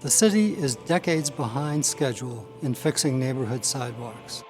The city is decades behind schedule in fixing neighborhood sidewalks.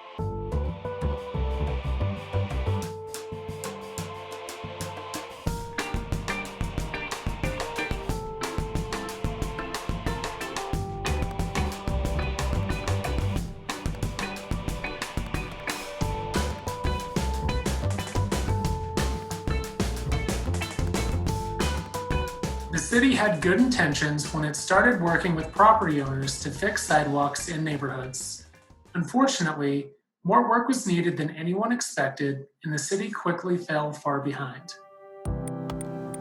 The city had good intentions when it started working with property owners to fix sidewalks in neighborhoods. Unfortunately, more work was needed than anyone expected, and the city quickly fell far behind.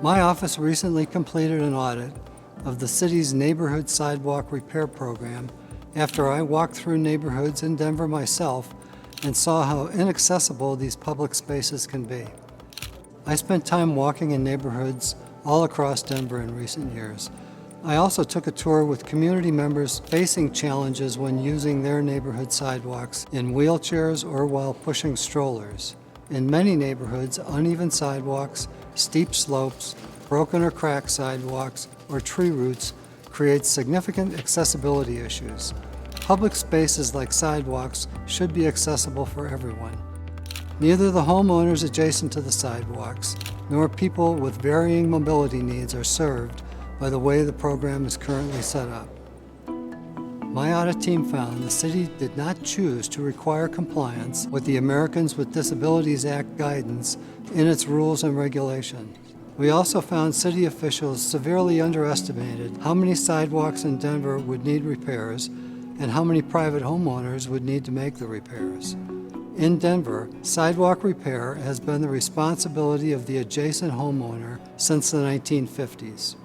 My office recently completed an audit of the city's neighborhood sidewalk repair program after I walked through neighborhoods in Denver myself and saw how inaccessible these public spaces can be. I spent time walking in neighborhoods all across Denver in recent years. I also took a tour with community members facing challenges when using their neighborhood sidewalks in wheelchairs or while pushing strollers. In many neighborhoods, uneven sidewalks, steep slopes, broken or cracked sidewalks, or tree roots create significant accessibility issues. Public spaces like sidewalks should be accessible for everyone. Neither the homeowners adjacent to the sidewalks nor people with varying mobility needs are served by the way the program is currently set up. My audit team found the city did not choose to require compliance with the Americans with Disabilities Act guidance in its rules and regulations. We also found city officials severely underestimated how many sidewalks in Denver would need repairs and how many private homeowners would need to make the repairs. In Denver, sidewalk repair has been the responsibility of the adjacent homeowner since the 1950s.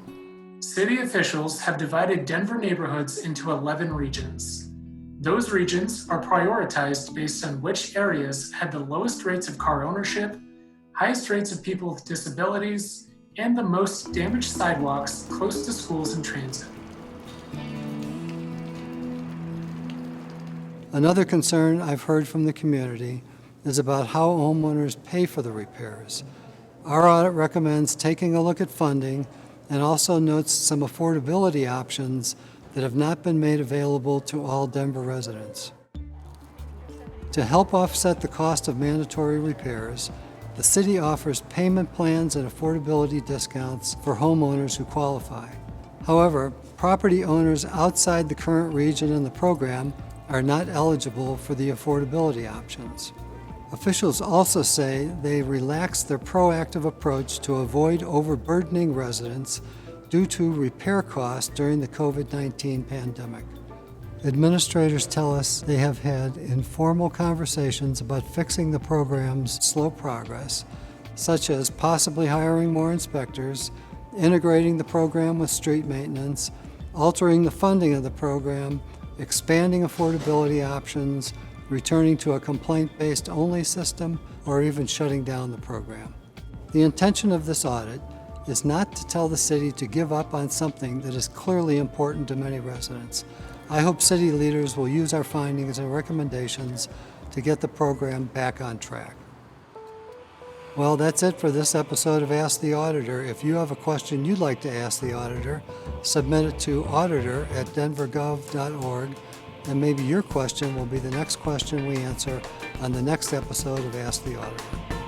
City officials have divided Denver neighborhoods into 11 regions. Those regions are prioritized based on which areas had the lowest rates of car ownership, highest rates of people with disabilities, and the most damaged sidewalks close to schools and transit. Another concern I've heard from the community is about how homeowners pay for the repairs. Our audit recommends taking a look at funding and also notes some affordability options that have not been made available to all Denver residents. To help offset the cost of mandatory repairs, the city offers payment plans and affordability discounts for homeowners who qualify. However, property owners outside the current region in the program are not eligible for the affordability options. Officials also say they relaxed their proactive approach to avoid overburdening residents due to repair costs during the COVID-19 pandemic. Administrators tell us they have had informal conversations about fixing the program's slow progress, such as possibly hiring more inspectors, integrating the program with street maintenance, altering the funding of the program, expanding affordability options, returning to a complaint-based only system, or even shutting down the program. The intention of this audit is not to tell the city to give up on something that is clearly important to many residents. I hope city leaders will use our findings and recommendations to get the program back on track. Well, that's it for this episode of Ask the Auditor. If you have a question you'd like to ask the auditor, submit it to auditor@denvergov.org, and maybe your question will be the next question we answer on the next episode of Ask the Auditor.